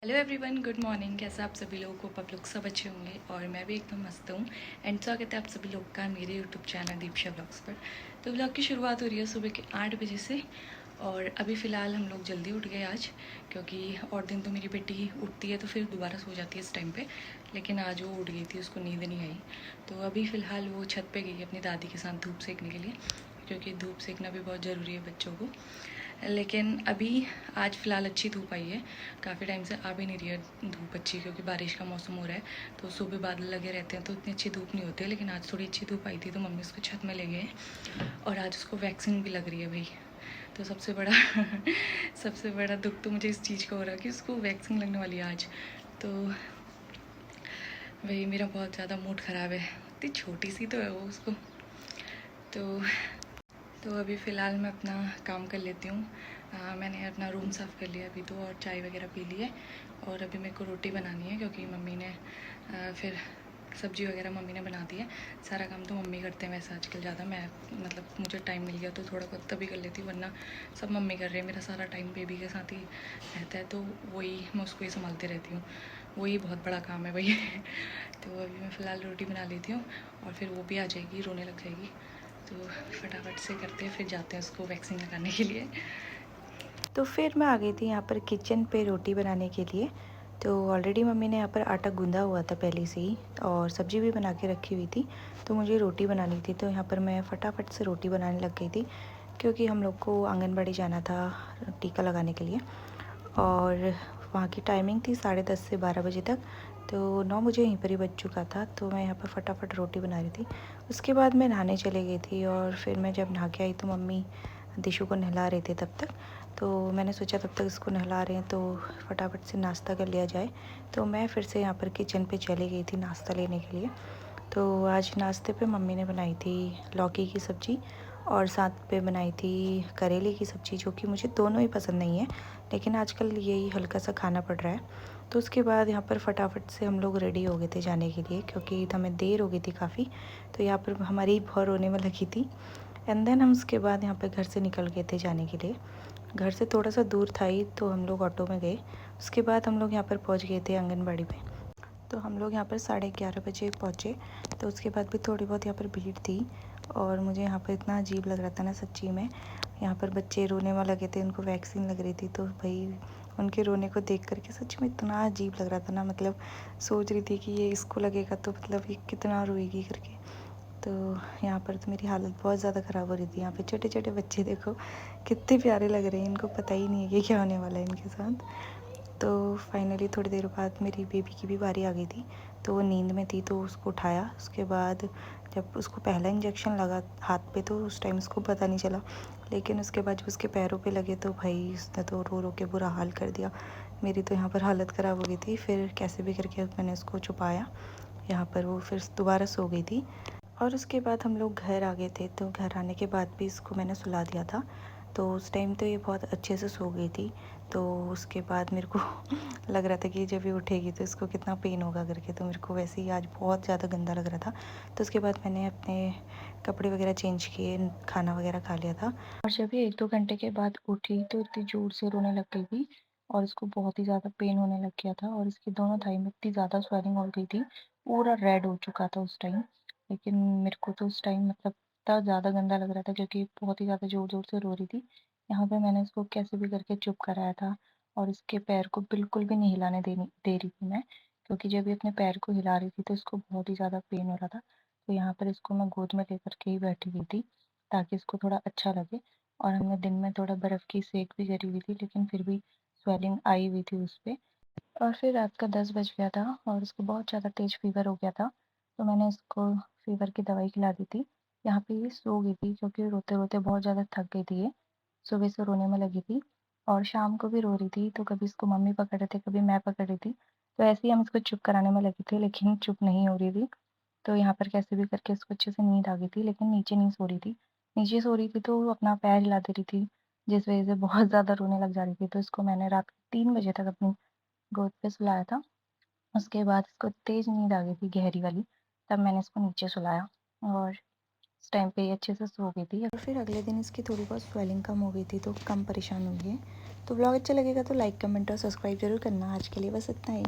Hello everyone, good morning. कैसा आप सभी लोग? को आप लोग सब अच्छे होंगे और मैं भी एकदम मस्त हूँ। एंड स्वागत है आप सभी लोग का मेरे यूट्यूब चैनल दीक्षा ब्लॉग्स पर। तो ब्लॉग की शुरुआत हो रही है सुबह के 8 बजे से। और अभी फ़िलहाल हम लोग जल्दी उठ गए आज, क्योंकि और दिन तो मेरी बेटी उठती है तो फिर दोबारा सो जाती है इस टाइम पे। लेकिन आज वो उठ गई थी, उसको नींद नहीं आई। तो अभी फ़िलहाल वो छत पे गई है अपनी दादी के साथ धूप सेकने के लिए, क्योंकि धूप सेकना भी बहुत ज़रूरी है बच्चों को। लेकिन अभी आज फ़िलहाल अच्छी धूप आई है। काफ़ी टाइम से आ भी नहीं रही है धूप अच्छी, क्योंकि बारिश का मौसम हो रहा है तो सुबह बादल लगे रहते हैं तो इतनी अच्छी धूप नहीं होती है। लेकिन आज थोड़ी अच्छी धूप आई थी तो मम्मी उसको छत में ले गए और आज उसको वैक्सीन भी लग रही है भाई। तो सबसे बड़ा सबसे बड़ा दुख तो मुझे इस चीज़ का हो रहा है कि उसको वैक्सीन लगने वाली है आज। तो भाई मेरा बहुत ज़्यादा मूड ख़राब है। इतनी छोटी सी तो है वो उसको। तो अभी फ़िलहाल मैं अपना काम कर लेती हूँ। मैंने अपना रूम साफ़ कर लिया अभी तो, और चाय वगैरह पी ली है। और अभी मेरे को रोटी बनानी है, क्योंकि मम्मी ने फिर सब्ज़ी वगैरह मम्मी ने बना दी है। सारा काम तो मम्मी करते हैं वैसे आजकल ज़्यादा। मैं मतलब मुझे टाइम मिल गया तो थोड़ा बहुत तभी कर लेती हूँ, वरना सब मम्मी कर रहे हैं। मेरा सारा टाइम बेबी के साथ ही रहता है तो वही मैं उसको ही संभालती रहती हूँ। वही बहुत बड़ा काम है भाई। तो अभी मैं फ़िलहाल रोटी बना लेती हूँ और फिर वो भी आ जाएगी, रोने लग जाएगी। तो फटाफट से करते हैं, फिर जाते हैं उसको वैक्सीन लगाने के लिए। तो फिर मैं आ गई थी यहाँ पर किचन पे रोटी बनाने के लिए। तो ऑलरेडी मम्मी ने यहाँ पर आटा गूंदा हुआ था पहले से ही, और सब्ज़ी भी बना के रखी हुई थी। तो मुझे रोटी बनानी थी, तो यहाँ पर मैं फटाफट से रोटी बनाने लग गई थी, क्योंकि हम लोग को आंगनबाड़ी जाना था टीका लगाने के लिए। और वहाँ की टाइमिंग थी 10:30 से 12 बजे तक। तो 9 बजे यहीं पर ही बज चुका था, तो मैं यहाँ पर फटाफट रोटी बना रही थी। उसके बाद मैं नहाने चले गई थी, और फिर मैं जब नहा के आई तो मम्मी दिशु को नहला रहे थे तब तक। तो मैंने सोचा तब तक इसको नहला रहे हैं तो फटाफट से नाश्ता कर लिया जाए। तो मैं फिर से यहाँ पर किचन पे चली गई थी नाश्ता लेने के लिए। तो आज नाश्ते पे मम्मी ने बनाई थी लौकी की सब्ज़ी, और साथ पे बनाई थी करेले की सब्ज़ी, जो कि मुझे दोनों ही पसंद नहीं है, लेकिन आजकल यही हल्का सा खाना पड़ रहा है। तो उसके बाद यहाँ पर फटाफट से हम लोग रेडी हो गए थे जाने के लिए, क्योंकि हमें देर हो गई थी काफ़ी। तो यहाँ पर हमारी बहुत रोने में लगी थी। एंड देन हम उसके बाद यहाँ पर घर से निकल गए थे जाने के लिए। घर से थोड़ा सा दूर था ही, तो हम लोग ऑटो में गए। उसके बाद हम लोग यहाँ पर पहुँच गए थे आंगनबाड़ी पे। तो हम लोग यहाँ पर 11:30 बजे पहुँचे। तो उसके बाद भी थोड़ी बहुत यहाँ पर भीड़ थी, और मुझे यहाँ पर इतना अजीब लग रहा था ना सच्ची में। यहाँ पर बच्चे रोने में लगे थे, उनको वैक्सीन लग रही थी, तो भाई उनके रोने को देख करके सच में इतना अजीब लग रहा था ना। मतलब सोच रही थी कि ये इसको लगेगा तो मतलब ये कितना रोएगी करके। तो यहाँ पर तो मेरी हालत बहुत ज़्यादा ख़राब हो रही थी। यहाँ पे छोटे छोटे बच्चे देखो कितने प्यारे लग रहे हैं, इनको पता ही नहीं है कि क्या होने वाला है इनके साथ। तो फाइनली थोड़ी देर बाद मेरी बेबी की भी बारी आ गई थी। तो वो नींद में थी, तो उसको उठाया। उसके बाद जब उसको पहला इंजेक्शन लगा हाथ पे, तो उस टाइम उसको पता नहीं चला, लेकिन उसके बाद जब उसके पैरों पे लगे तो भाई उसने तो रो रो के बुरा हाल कर दिया। मेरी तो यहाँ पर हालत ख़राब हो गई थी। फिर कैसे भी करके मैंने उसको छुपाया। यहाँ पर वो फिर दोबारा सो गई थी। और उसके बाद हम लोग घर आ गए थे। तो घर आने के बाद भी इसको मैंने सुला दिया था। तो उस टाइम तो ये बहुत अच्छे से सो गई थी। तो उसके बाद मेरे को लग रहा था कि जब ये उठेगी तो इसको कितना पेन होगा करके। तो मेरे को वैसे ही आज बहुत ज़्यादा गंदा लग रहा था। तो उसके बाद मैंने अपने कपड़े वगैरह चेंज किए, खाना वगैरह खा लिया था। और जब ये 1-2 घंटे के बाद उठी तो इतनी ज़ोर से रोने लग गई थी, और इसको बहुत ही ज़्यादा पेन होने लग गया था, और इसकी दोनों थाई में इतनी ज़्यादा स्वेलिंग हो गई थी, पूरा रेड हो चुका था उस टाइम। लेकिन मेरे को तो उस टाइम मतलब इतना ज़्यादा गंदा लग रहा था, क्योंकि बहुत ही ज़्यादा ज़ोर-ज़ोर से रो रही थी। यहाँ पे मैंने इसको कैसे भी करके चुप कराया था, और इसके पैर को बिल्कुल भी नहीं हिलाने दे रही थी मैं, क्योंकि जब ये अपने पैर को हिला रही थी तो इसको बहुत ही ज़्यादा पेन हो रहा था। तो यहाँ पर इसको मैं गोद में लेकर के ही बैठी हुई थी, ताकि इसको थोड़ा अच्छा लगे। और हमने दिन में थोड़ा बर्फ़ की सेक भी करी हुई थी, लेकिन फिर भी स्वेलिंग आई हुई थी उस पे। और फिर रात का 10 बज गया था, और उसको बहुत ज़्यादा तेज़ फ़ीवर हो गया था। तो मैंने इसको फ़ीवर की दवाई खिला दी थी। यहाँ पे ये सो गई थी, क्योंकि रोते-रोते बहुत ज़्यादा थक गई थी ये। सुबह से रोने में लगी थी, और शाम को भी रो रही थी, तो कभी इसको मम्मी पकड़ रहे थे, कभी मैं पकड़ रही थी। तो ऐसे ही हम इसको चुप कराने में लगे थे, लेकिन चुप नहीं हो रही थी। तो यहाँ पर कैसे भी करके इसको अच्छे से नींद आ गई थी, लेकिन नीचे नहीं सो रही थी। नीचे सो रही थी तो वो अपना पैर हिला दे रही थी, जिस वज़ह से बहुत ज़्यादा रोने लग जा रही थी। तो इसको मैंने रात के 3 बजे तक अपनी गोद पे सुलाया था। उसके बाद इसको तेज़ नींद आ गई थी गहरी वाली, तब मैंने इसको नीचे सुलाया। और उस टाइम पे ये अच्छे से सो गई थी। और फिर अगले दिन इसकी थोड़ी बहुत स्वेलिंग कम हो गई थी तो कम परेशान हुई है। तो व्लॉग अच्छा लगेगा तो लाइक कमेंट और सब्सक्राइब जरूर करना। आज के लिए बस इतना ही।